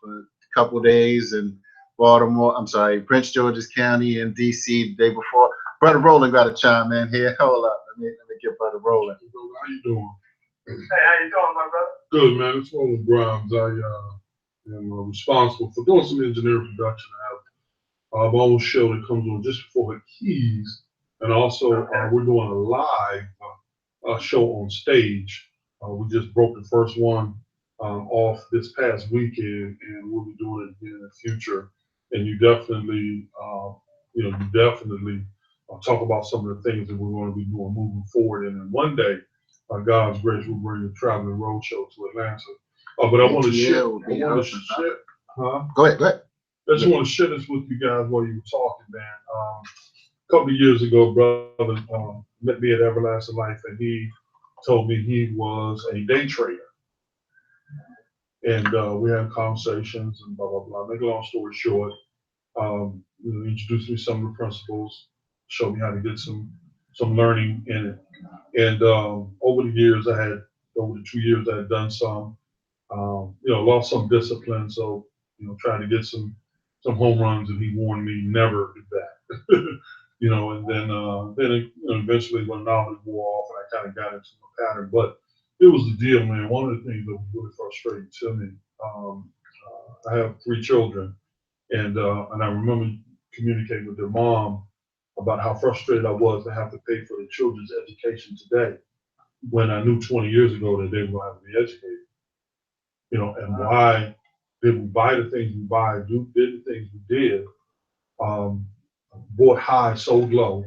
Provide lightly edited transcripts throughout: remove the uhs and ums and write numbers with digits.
for a couple of days in Baltimore. I'm sorry, Prince George's County and DC the day before. Brother Roland got a chime in here. Hold up, let me get Brother Roland. How you doing? Hey, how you doing, my brother? Good, man. It's Roland Grimes. I am responsible for doing some engineering production. I have my own show that comes on just before the keys, and also we're doing a live show on stage. We just broke the first one off this past weekend, and we'll be doing it again in the future. And you definitely, talk about some of the things that we're going to be doing moving forward. And then one day, by God's grace, we'll bring a traveling road show to Atlanta. But I want to share. Huh? Go ahead. I just want to share this with you guys while you were talking, man. A couple of years ago, brother met me at Everlasting Life, and he told me he was a day trader. And we had conversations and blah, blah, blah. Make a long story short, introduced me to some of the principles, showed me how to get some learning in it. And over the 2 years, I had done some, lost some discipline. So, trying to get some home runs, and he warned me never do that. And then eventually when knowledge wore off, and I kind of got into a pattern. But it was the deal, man. One of the things that was really frustrating to me, I have 3 children, and I remember communicating with their mom about how frustrated I was to have to pay for the children's education today, when I knew 20 years ago that they were going to have to be educated. And why did we buy the things we buy, did the things we did, bought high, sold low?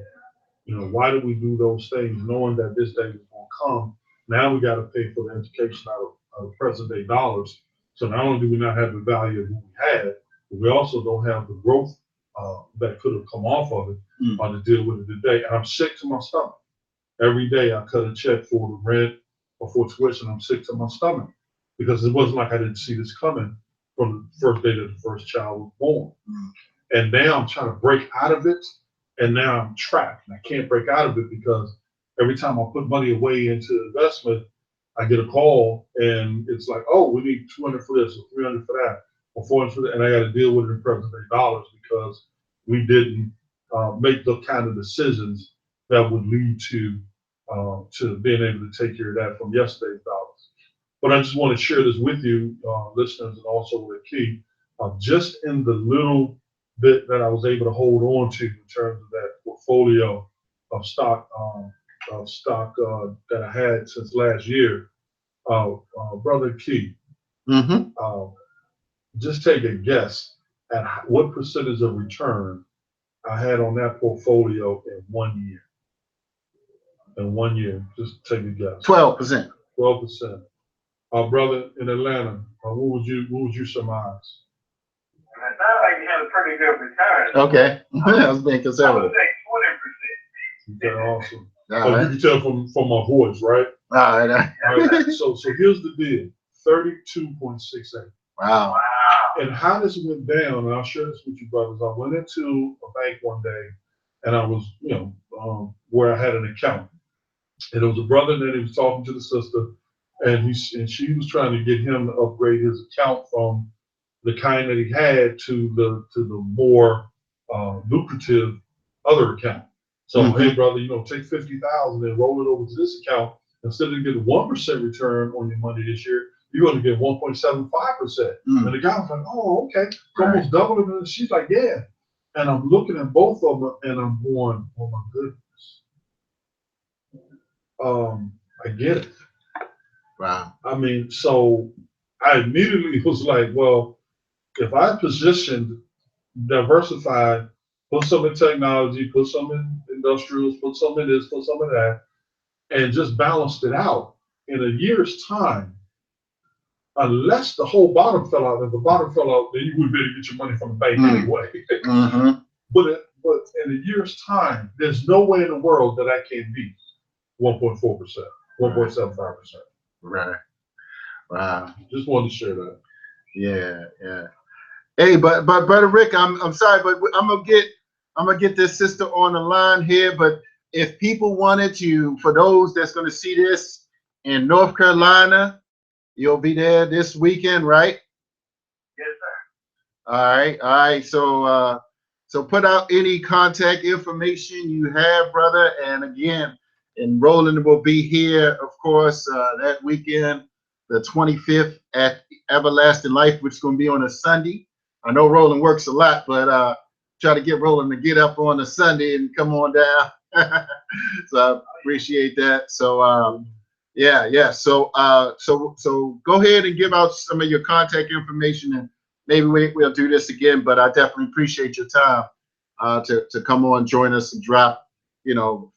Why did we do those things knowing that this day was going to come? Now we got to pay for the education out of present day dollars. So not only do we not have the value of what we had, but we also don't have the growth that could have come off of it to deal with it today. And I'm sick to my stomach. Every day I cut a check for the rent or for tuition. I'm sick to my stomach, because it wasn't like I didn't see this coming from the first day that the first child was born. And now I'm trying to break out of it, and now I'm trapped. And I can't break out of it because every time I put money away into investment, I get a call, and it's like, oh, we need 200 for this, or 300 for that, or 400 for that, and I got to deal with it in present day dollars because we didn't make the kind of decisions that would lead to being able to take care of that from yesterday's dollars. But I just want to share this with you, listeners, and also with Key, just in the little bit that I was able to hold on to in terms of that portfolio of stock that I had since last year. Brother Key, just take a guess at what percentage of return I had on that portfolio in 1 year. In 1 year, just take a guess. 12%. 12%. Brother in Atlanta, what would you surmise? It sounds like you had a pretty good return. Okay. I was being I conservative. would say 20%. Okay, awesome. All right. You can tell from my voice, right? All right. All right. So here's the deal: 32.68. Wow. Wow. And how this went down, and I'll share this with you, brothers. I went into a bank one day, and I was, where I had an account, and it was a brother that he was talking to the sister, and she was trying to get him to upgrade his account from the kind that he had to the more lucrative other account. So hey, brother, take 50,000 and roll it over to this account. Instead of getting 1% return on your money this year, you're going to get 1.75%. And the guy was like, oh, okay, it's almost double it. And she's like, yeah. And I'm looking at both of them, and I'm going, oh my goodness. I get it. Wow. I mean, so I immediately was like, well, if I positioned, diversified, put some in technology, put some in industrials, put some in this, put some in that, and just balanced it out in a year's time, unless the whole bottom fell out, if the bottom fell out, then you wouldn't be able to get your money from the bank anyway. But in a year's time, there's no way in the world that I can beat 1.4%, 1.75%. Right. Wow. Just wanted to share that. Yeah. Hey, but brother Rick, I'm sorry, but I'm gonna get this sister on the line here. But if people wanted to, for those that's gonna see this in North Carolina, you'll be there this weekend, right? Yes, All right, all right. So put out any contact information you have, brother. And again, and Roland will be here, of course, that weekend, the 25th at Everlasting Life, which is going to be on a Sunday. I know Roland works a lot, but try to get Roland to get up on a Sunday and come on down. So I appreciate that. So yeah, yeah. So go ahead and give out some of your contact information, and maybe we'll do this again. But I definitely appreciate your time to come on, join us, and drop,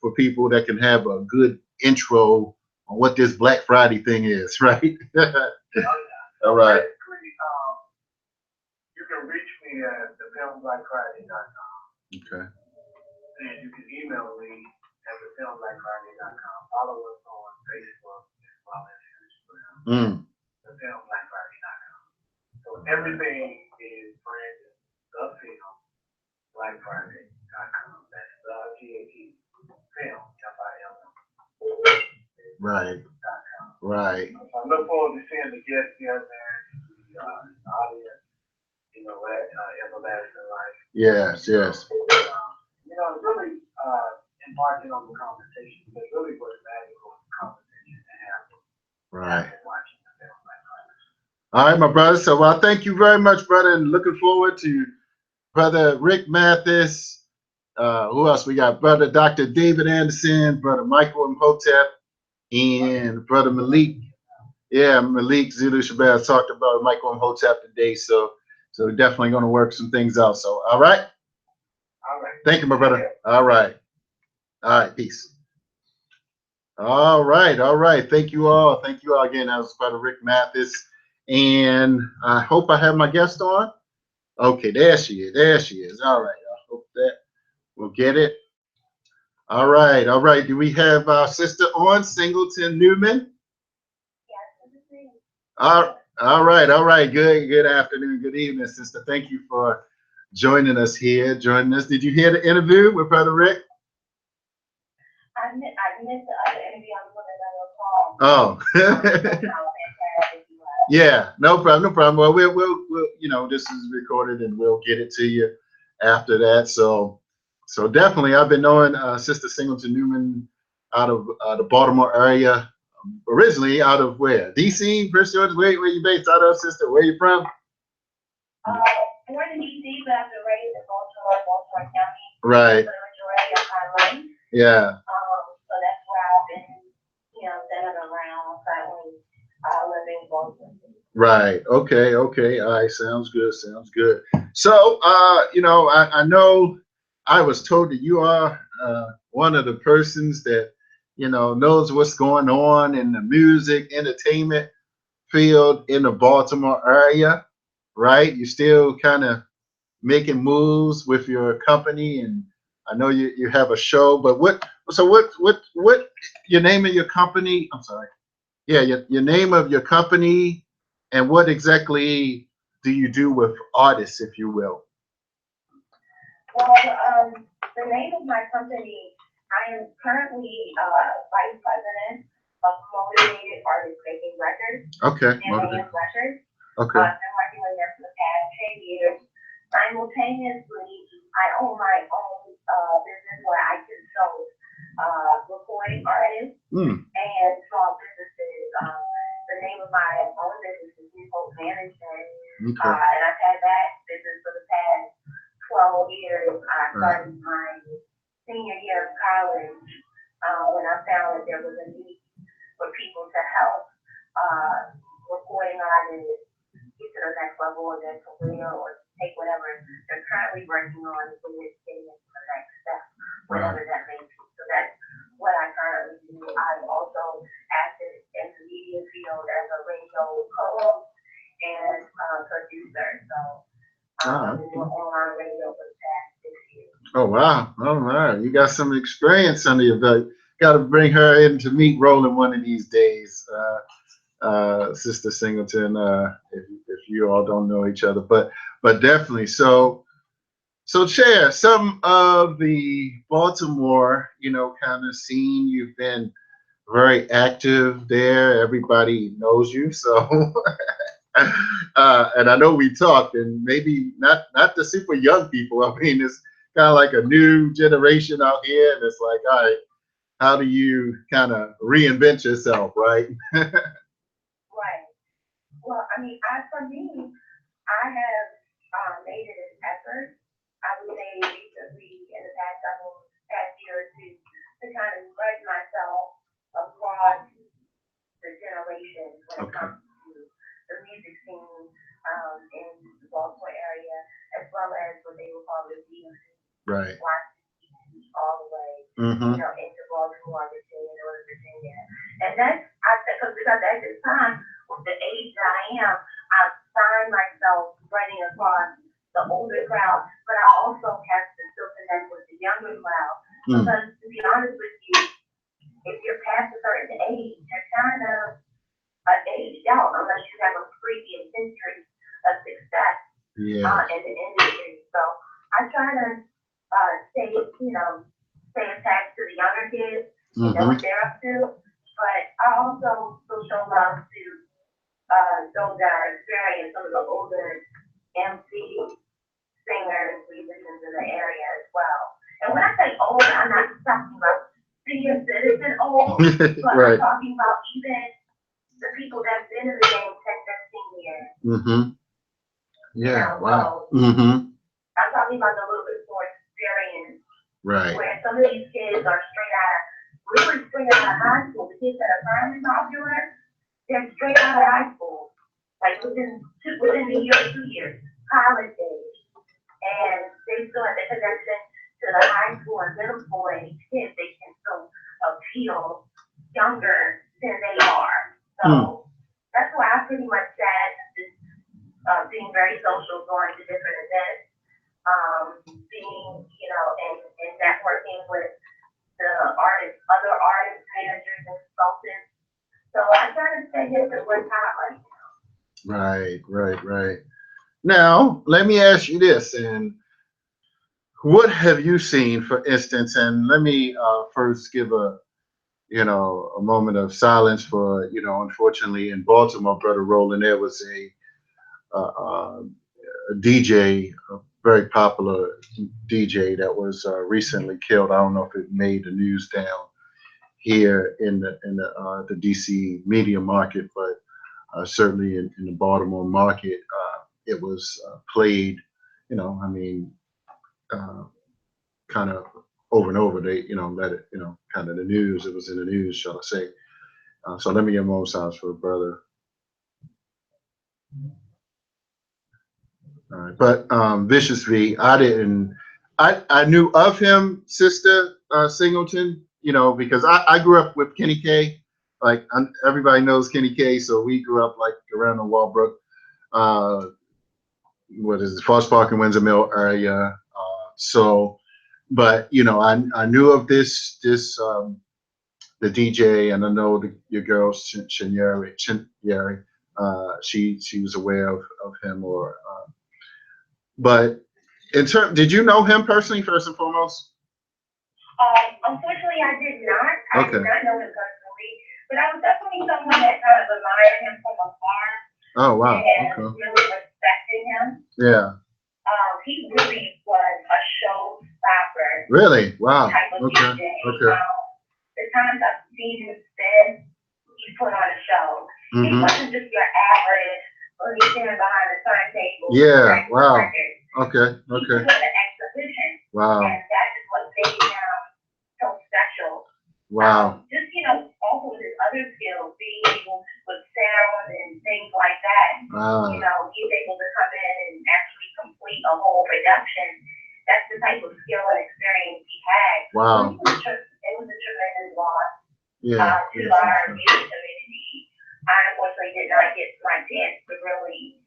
for people that can have a good intro on what this Black Friday thing is, right? All right. Basically, you can reach me at thefilmblackfriday.com. Okay. And you can email me at thefilmblackfriday.com. Follow us on Facebook as well as Instagram, Mm, thefilmblackfriday.com. So everything is branded thefilmblackfriday.com. That's the GAT film, FILM. right. Right. So I look forward to seeing the guests here, man, the audience, at Everlasting Life. Yes. Yes. Really embarking on the conversation, because really what matters was the conversation to have Right. watching the film like that. All right, my brother. So thank you very much, brother, and looking forward to brother Rick Mathis. Who else we got? Brother Dr. David Anderson, brother Michael Imhotep, and brother Malik. Yeah, Malik Zulu Shabazz talked about Michael Imhotep today. So we're definitely going to work some things out. So, all right. All right. Thank you, my brother. All right. All right. Peace. All right. All right. Thank you all. Thank you all again. That was brother Rick Mathis. And I hope I have my guest on. Okay, there she is. There she is. All right. I hope that we'll get it. All right. All right. Do we have our sister on, Singleton Newman? All right. All right. Good afternoon. Good evening, sister. Thank you for joining us here. Joining us. Did you hear the interview with brother Rick? I missed the other interview. I was on another call. Oh. Yeah, no problem, no problem. Well, we'll, this is recorded and we'll get it to you after that. So definitely, I've been knowing Sister Singleton Newman out of the Baltimore area, originally out of where? DC, Prince George. Where you based out of, sister? Where you from? Born in DC, but I've been raised in Baltimore County. Right. For the majority of my life. Yeah. So that's where I've been, centered around currently living in Baltimore. Right. Okay. Okay. All right. Sounds good. Sounds good. So, I know I was told that you are one of the persons that, knows what's going on in the music, entertainment field in the Baltimore area, right? You're still kind of making moves with your company, and I know you have a show, but what your name of your company? I'm sorry. Yeah, your name of your company, and what exactly do you do with artists, if you will? Well, the name of my company, I am currently vice president of Motivated Artists Making Records. Okay. And AM Records. Okay. I've been working with them for the past 10 years. Simultaneously, I own my own business where I consult recording artists and small businesses. The name of my own business is New Hope Management. Okay. And I've had that business for the past 12 years. I started my senior year of college when I found that there was a need for people to help recording artists get to the next level of their career, or take whatever they're currently working on and getting into the next step, whatever that may be. So that's what I currently do. I also acted in the media field as a radio co-host and producer. So I've been doing online radio for the past 6 years. Oh wow! All right, you got some experience under your belt. Got to bring her in to meet Roland one of these days, Sister Singleton. If you all don't know each other, but definitely. So share some of the Baltimore, kind of scene. You've been very active there. Everybody knows you. So And I know we talked, and maybe not the super young people. I mean, it's kind of like a new generation out here, and it's like, all right, how do you kind of reinvent yourself, right? Right. Well, I mean, for me, I have made it an effort. I would say recently, in the past year or two, to kind of spread myself across the generations when it Okay. comes to the music scene in the Baltimore area, as well as what they would call the DMC, Right. Washington, all the way, Mm-hmm. into Baltimore, Virginia, Northern Virginia. And that's, because at this time, with the age that I am, I find myself running across the older crowd, but I also have to still connect with the younger crowd. Mm. Because to be honest with you, if you're past a certain age, you're kind of aged out unless you have a previous history of success Yeah. in the industry. So I try to stay attached to the younger kids and know Mm-hmm. what they're up to. But I also still show love to those that are experienced, some of the older MC singers, musicians in the area as well. And when I say old, I'm not talking about senior citizen old, but I'm Right. talking about even the people that's been in the game 10, 15 years. Mm-hmm. Yeah. So Wow. Mm-hmm. I'm talking about the little bit more experience, Right. where some of these kids are really straight out of high school. The kids that are currently popular, they're straight out of high school, like within a year or 2 years, college age, and they still have the connection to the high school and middle school age kids. They can still appeal younger than they are. So that's why I pretty much said this, being very social, going to different events, being, and networking with the other artists, managers, and consultants. So I try to stay hip at one time right now. Right. Right. Right. Now, let me ask you this, and what have you seen, for instance? And let me first give a moment of silence for, unfortunately in Baltimore, Brother Roland, there was a DJ, a very popular DJ that was recently killed. I don't know if it made the news down here in the DC media market, but certainly in the Baltimore market, it was played. I mean, uh, kind of over and over. They, let it, kind of the news. It was in the news, shall I say? So let me get more sounds for brother. All right. But Vicious V, I knew of him, Sister Singleton, because I grew up with Kenny K. Like everybody knows Kenny K, so we grew up like around the Walbrook, uh, what is it, Forest Park and Windsor Mill area. But I knew of the DJ, and I know your girl Chinyeri, she was aware of him, but did you know him personally, first and foremost? Unfortunately, I did not. I Okay. did not know him personally, but I was definitely someone that kind of admired him from afar. Oh wow. And Okay. really respected him. Yeah. He really was a showstopper. Really? Wow. Type of Okay. DJ. Okay. The times I've seen him spin, he put on a show. He Mm-hmm. wasn't just your average, or he standing behind the turntable. Yeah. Wow. Okay. He put on an exhibition. Wow. And that is what made him so special. Wow. Just, also his other skills, being able with sound and things like that. Wow. He's able to come in and actually complete a whole production. That's the type of skill and experience he had. Wow. So it was a tremendous loss Yeah. to our music community. I unfortunately did not get my chance to really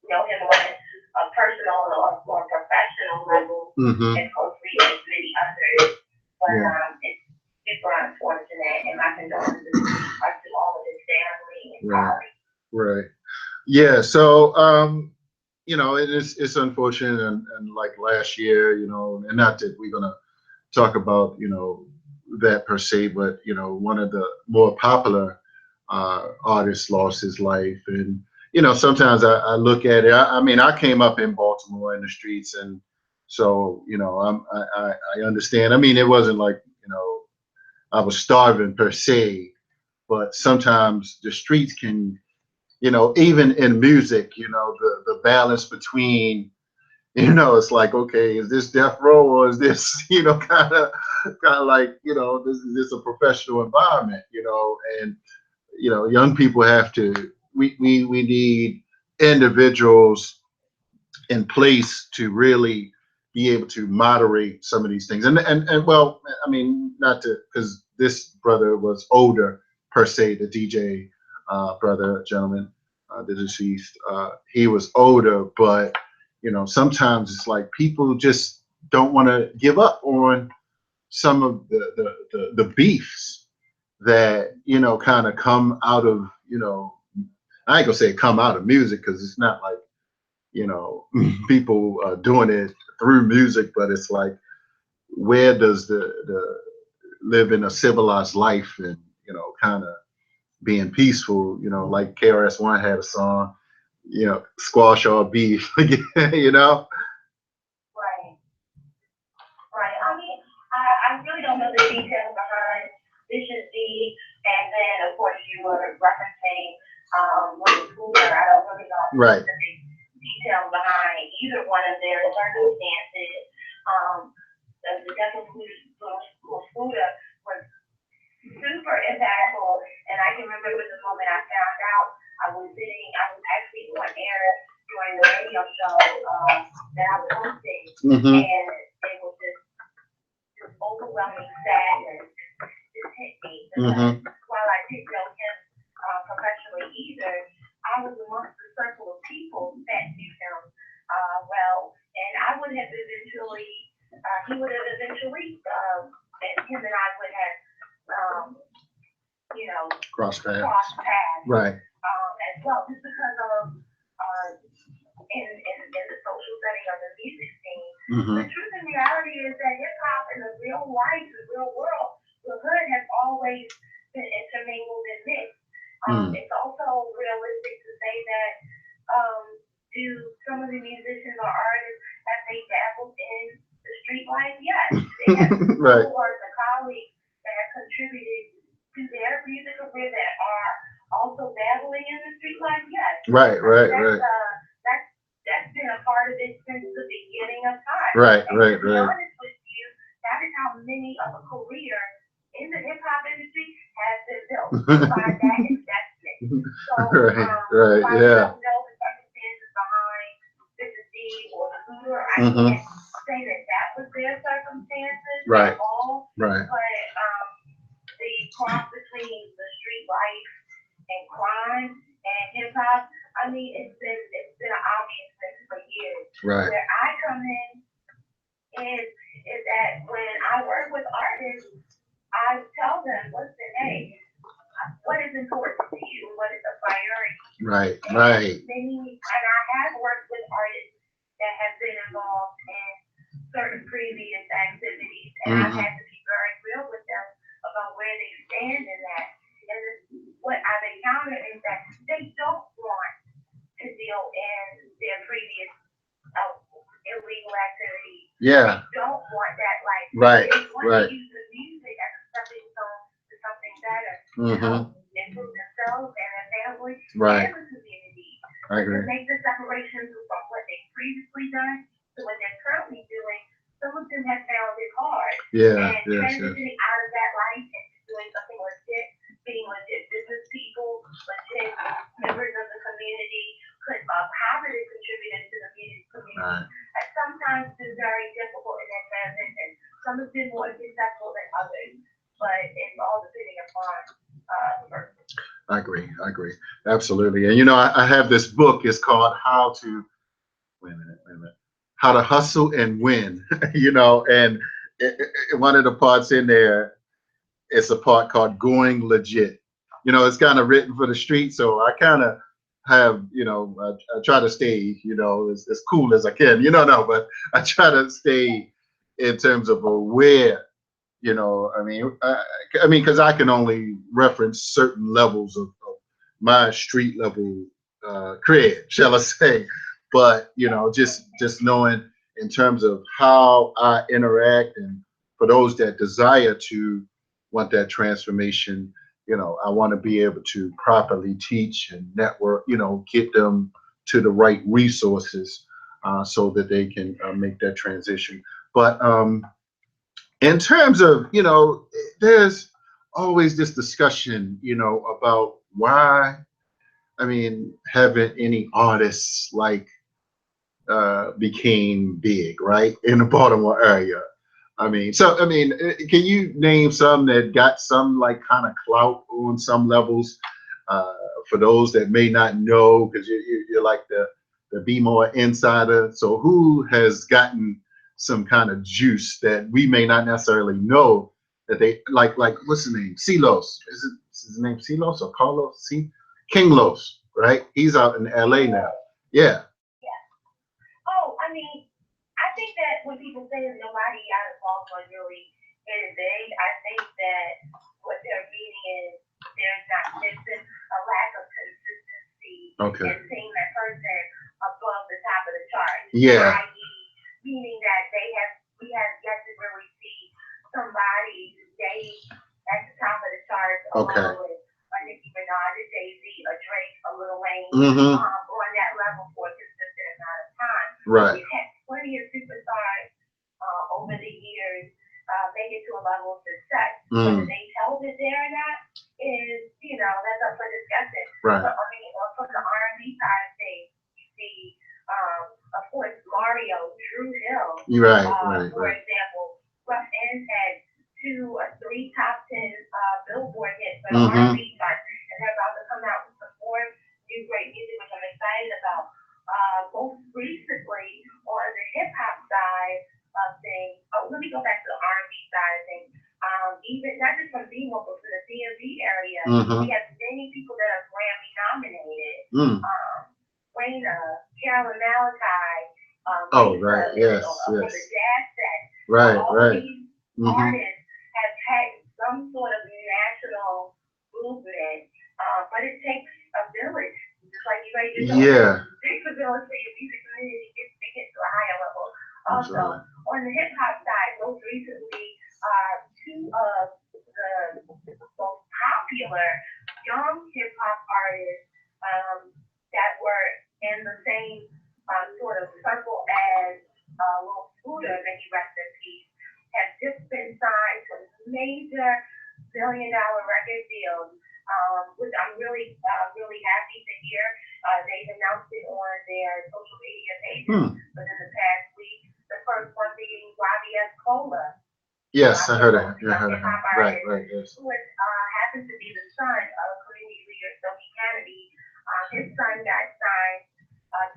know him on a personal or more professional level Mm-hmm. as closely as many others. But it's super unfortunate, and my condolences are to all of his family and colleagues. Right. Yeah. So it's unfortunate, and like last year, and not that we're gonna talk about that per se, but one of the more popular artist lost his life. And sometimes I look at it. I mean, I came up in Baltimore in the streets, and so I understand. I mean, it wasn't like I was starving per se, but sometimes the streets can, even in music, the balance between, it's like, okay, is this death row, or is this, kind of like, is this a professional environment, and young people have to, we need individuals in place to really be able to moderate some of these things. And well, I mean, not to, because this brother was older per se, the DJ brother, gentleman, the deceased, he was older, but sometimes it's like people just don't want to give up on some of the beefs that kind of come out of I ain't gonna say come out of music, because it's not like people doing it through music, but it's like, where does the living a civilized life and kind of being peaceful, like KRS-One had a song, squash all beef, Right, right. I mean, I really don't know the details behind Vision D, and then of course you were referencing Willie Cooper. I don't really know the Right. specific details behind either one of their circumstances. The death of Fuda was super impactful, and I can remember the moment I found out. I was actually on air during the radio show that I was hosting, Mm-hmm. and it was just overwhelming sadness just hit me. Mm-hmm. While I didn't know him professionally either, I was amongst the circle of people that knew him well, and I would have eventually, he would have eventually, and him and I would have, Cross paths. crossed paths Right. as well, just because of in the social setting of the music scene. Mm-hmm. The truth and reality is that hip hop in the real life, the real world, the hood has always been intermingled and mixed. It's also realistic to say that do some of the musicians or artists have they dabbled in the street life? Yes. They have Right. cohorts or colleagues that have contributed to their music career that are also dabbling in the street life? Yes. Right. That's been a part of it since the beginning of time. Right. And to be honest with you, that is how many of a career in the hip hop industry has been built by that investment. So, Right. I Yeah. don't know the circumstances behind Mrs. D or the Hoover. I Mm-hmm. can't say that was their circumstances Right. at all. Right. But the cross between the street life and crime and hip hop, I mean, it's been an obvious thing for years. Right. Where I come in is that when I work with artists, I tell them, listen, hey, what is important to you? What is a priority? Right. And Right. and I have worked with artists that have been involved in certain previous activities, and I've had to be very real with them about where they stand in that. And what I've encountered is that they don't want to deal in their previous illegal activities. Yeah. They don't want that life. Right. They want Right. to use the music as a stepping stone to something better. Mm-hmm. Improve themselves and their family Right. and the community. I agree. To make the separation from what they've previously done to what they're currently doing, some of them have found it hard. Yeah. And transitioning out of that life and doing something legit, being legit business people, legit members of the community, could positive contributors to the music community. Right. And sometimes it's very difficult in that transition. Some have been more successful than others, but it's all depending upon the person. I agree. Absolutely. And I have this book. It's called wait a minute. How to Hustle and Win. And one of the parts in there, it's a part called Going Legit. It's kind of written for the street, so I kind of have, I try to stay, as cool as I can, no, but I try to stay in terms of aware. I mean, because I can only reference certain levels of my street level cred, shall I say. But just knowing in terms of how I interact, and for those that desire to want that transformation, I want to be able to properly teach and network, get them to the right resources so that they can make that transition. But in terms of, there's always this discussion, about why, I mean, haven't any artists like became big, right, in the Baltimore area? Can you name some that got some like kind of clout on some levels? Uh, for those that may not know, because you're like the Be More insider. So who has gotten some kind of juice that we may not necessarily know that they like what's his name? Silos. Is his name Silos or Carlos? King Los, right? He's out in LA now. Yeah. Yeah. Oh, I mean, I think that when people say that nobody out of Baltimore really hit it big, I think that what they're meaning is there's been a lack of consistency Okay. in seeing that person above the top of the chart. Yeah. I.e., meaning that we have yet to really see somebody stay at the top of the charts Okay. along with a Nicki Minaj, a Jay-Z, a Drake, a Lil Wayne Mm-hmm. on that level for a consistent amount of time. Right. We've had plenty of superstars over the years make it to a level of success. Whether they tell that they're not is, that's up for discussion. Right. But I mean, from the R&B side of things, you see, of course, Mario, Drew Hill, for example, Rough Ends had 2 or 3 top 10 Billboard hits for the R&B chart, and they're about to come out with some more new great music, which I'm excited about. Most recently, on the hip hop side of things, let me go back to the R&B side of things. Even not just from BMO, but from the DMV area, we have many people that are Grammy nominated. Wayne, Carolyn Malachi, right, yes, for the jazz set. Right, all right. These artists have had some sort of national movement, but it takes a village, just like you guys just Yeah. It takes a village for your music community to get to a higher level. Also, right. on the hip hop side, most recently, 2 of the most popular young hip hop artists that were in the same sort of circle as Lil Scooter, may he rest in peace, have just been signed to major billion-dollar record deals, which I'm really happy to hear. They've announced it on their social media pages within the past week. The first one being YBS Cola. Yes, I heard it. Right, yes. Who happens to be the son of community leader Sophie Kennedy. His son got signed,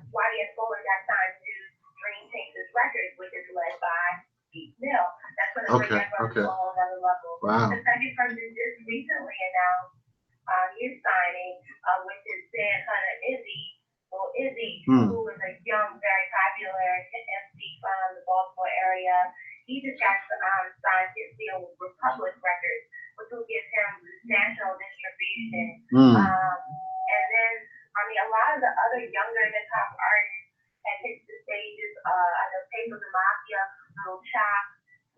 YBS Cola got signed to Dream Chasers Records, which is led by Steve Mill. That's going to bring that to a whole other level. Wow. The second person just recently announced his signing, which is Dan Hunter Izzy, who is a young, very popular MC from the Baltimore area. He just got signed his deal with Republic Records, which will give him national distribution. And then, a lot of the other younger hip hop artists have hit the stages. I know Paper the Mafia, Little Chop,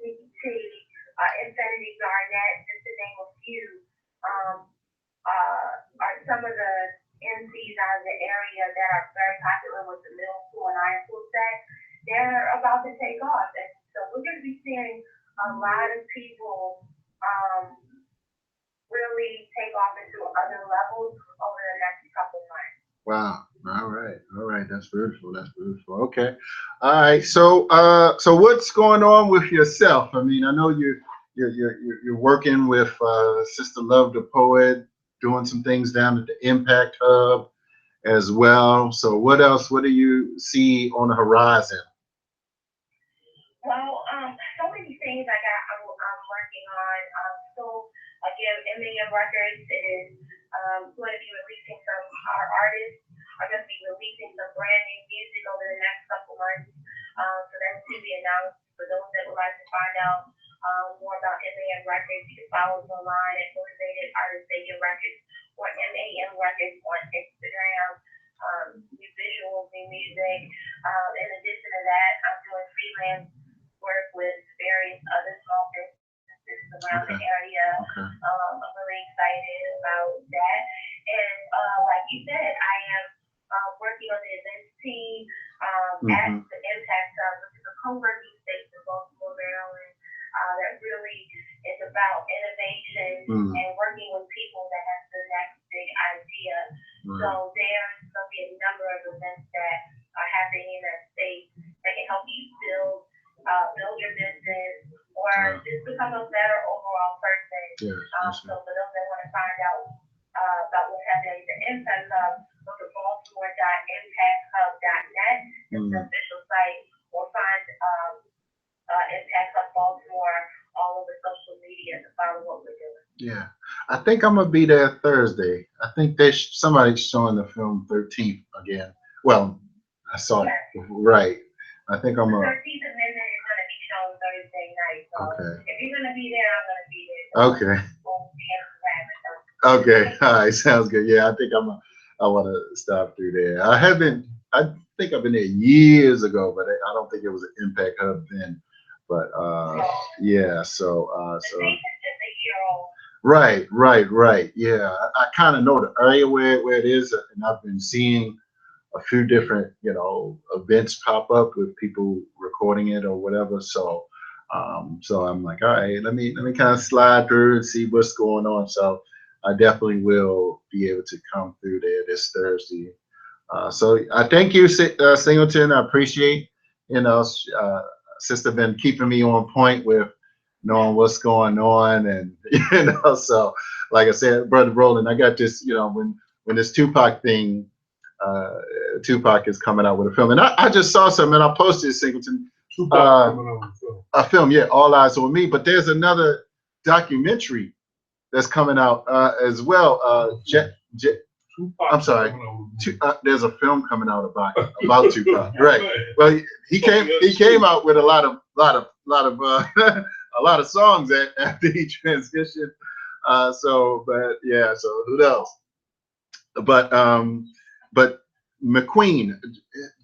Sneaky T, Infinity Garnett, just to name a few, are some of the MCs out of the area that are very popular with the middle school and high school set. They're about to take off. And so we're going to be seeing a lot of people really take off into other levels over the next couple months. Wow. All right. That's beautiful. Okay. All right. So what's going on with yourself? I mean, I know you're working with Sister Love the Poet, doing some things down at the Impact Hub as well. So what else? What do you see on the horizon? Well, so many things I'm working on. So again, MAM Records is going to be releasing our artists are going to be releasing some brand new music over the next couple months. So that's to be announced. For those that would like to find out more about MAM Records, you can follow us online at Motivated Artist Making Records or MAM Records on Instagram. New visuals, new music. In addition to that, I'm doing freelance work with various other small businesses around the area. I'm really excited about that. And like you said, I am working on the events team at the Impact Hub, which is a co-working space in Baltimore, Maryland, that really is about innovation and working with people that have the next big idea. So there's going to be a number of events that are happening in that space that can help you build your business or just become a better overall person. So for those that want to find out about what's happening at the Impact Hub, go to baltimore.impacthub.net. It's the official site, or find Impact Hub Baltimore all over social media to follow what we're doing. Yeah, I think I'm gonna be there Thursday. I think somebody's showing the film 13th again. Well, I saw it right. I think I'm The 13th Amendment is going to be shown Thursday night. So if you're going to be there, I'm going to be there. So Okay. All right. Sounds good. Yeah, I think I want to stop through there. I think I've been there years ago, but I don't think it was an Impact Hub then. But yeah. So. It's just a year old. Right. Yeah, I kind of know the area where it is, and I've been seeing a few different, events pop up with people recording it or whatever. So, so I'm like, all right, let me kind of slide through and see what's going on. So I definitely will be able to come through there this Thursday. So I thank you, Singleton. I appreciate, sister been keeping me on point with knowing what's going on, and so like I said, Brother Roland, I got this, when this Tupac thing. Tupac is coming out with a film, and I just saw something, and I posted Singleton. A film, yeah, All Eyes on Me. But there's another documentary that's coming out as well. I'm sorry. There's a film coming out about Tupac, right? Well, he came out with a lot of a lot of songs after he transitioned. So who knows? But McQueen,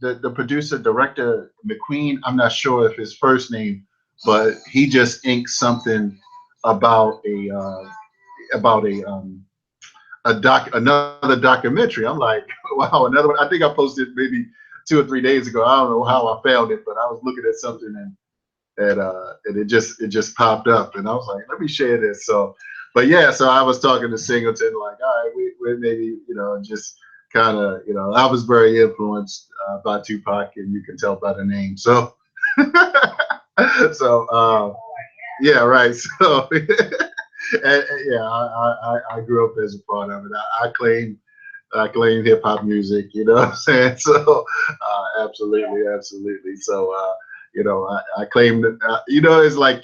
the producer director McQueen, I'm not sure if his first name, but he just inked something about another documentary. I'm like, wow, another one. I think I posted maybe 2 or 3 days ago. I don't know how I found it, but I was looking at something and it just popped up, and I was like, let me share this. So, but yeah, so I was talking to Singleton, like, all right, we maybe, just kind of, I was very influenced by Tupac, and you can tell by the name. So, yeah, right. So, yeah, I grew up as a part of it. I claim hip hop music, you know what I'm saying? So, absolutely. So, I claim that, it's like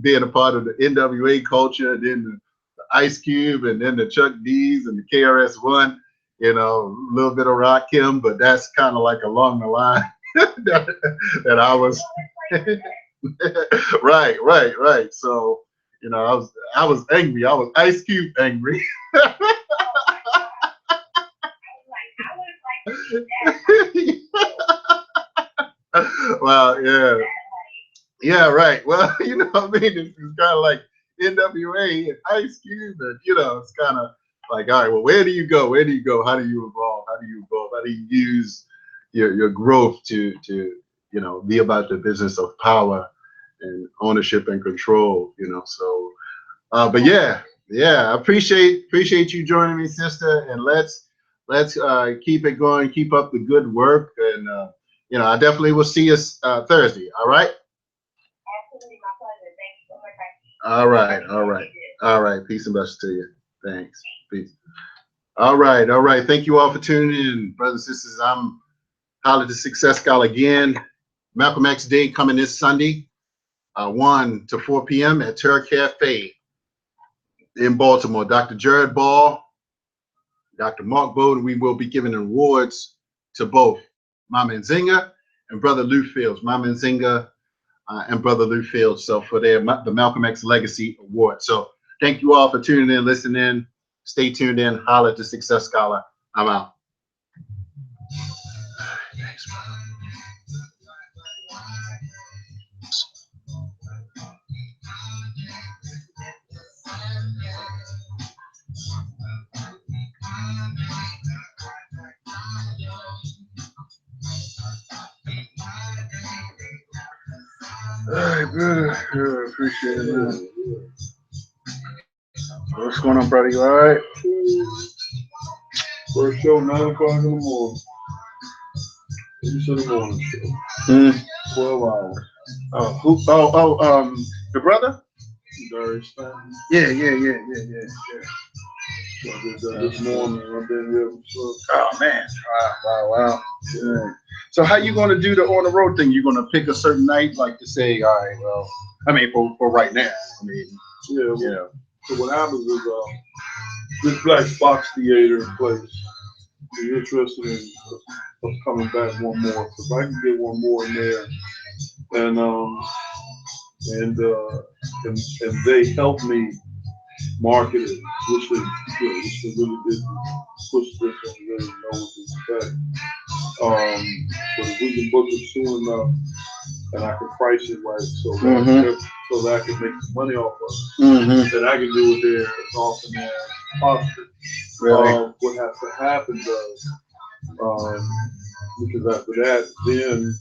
being a part of the NWA culture, and then the Ice Cube, and then the Chuck D's and the KRS-One, a little bit of Rakim, but that's kind of like along the line that I was. Right. So, I was angry. I was Ice Cube angry. Well, yeah, right. Well, what I mean? It's kind of like NWA and Ice Cube, and it's kind of like, all right, well, where do you go? How do you evolve? How do you use your growth to be about the business of power and ownership and control? So, but yeah, I appreciate you joining me, sister, and let's keep it going, keep up the good work, and I definitely will see you Thursday. All right. Absolutely, my pleasure. Thank you so much. All right. Peace and blessings to you. Thanks. Peace. All right. Thank you all for tuning in, brothers and sisters. I'm Holly the Success Scholar again. Malcolm X Day coming this Sunday, 1 to 4 p.m. at Terra Cafe in Baltimore. Dr. Jared Ball, Dr. Mark Bowden, we will be giving awards to both Mama Nzinga and Brother Lou Fields. Mama Nzinga and Brother Lou Fields, so for the Malcolm X Legacy Award. So thank you all for tuning in, listening. Stay tuned in. Holla at the Success Scholar. I'm out. Thanks, man. All right, brother. Yeah, appreciate it, man. What's going on, brother? You all right? First show, 9 o'clock in the morning. You said the morning show. Mm. 12 hours. Oh, who? The brother? Darius Stanton. Yeah. So I did that this morning. I've been here. So Oh man! Wow. Yeah. So how you gonna do the on the road thing? You gonna pick a certain night, like to say, all right, well, I mean, for right now. I mean, yeah. So what happens is this Black Box Theater place. If you're interested in us coming back one more, so if I can get one more in there, and they help me market it, which they really did push this and really know what to expect. But if we can book it soon enough, and I can price it right, so that I can make some money off of it, then I can do it there as often as possible. really? What has to happen though, because after that, then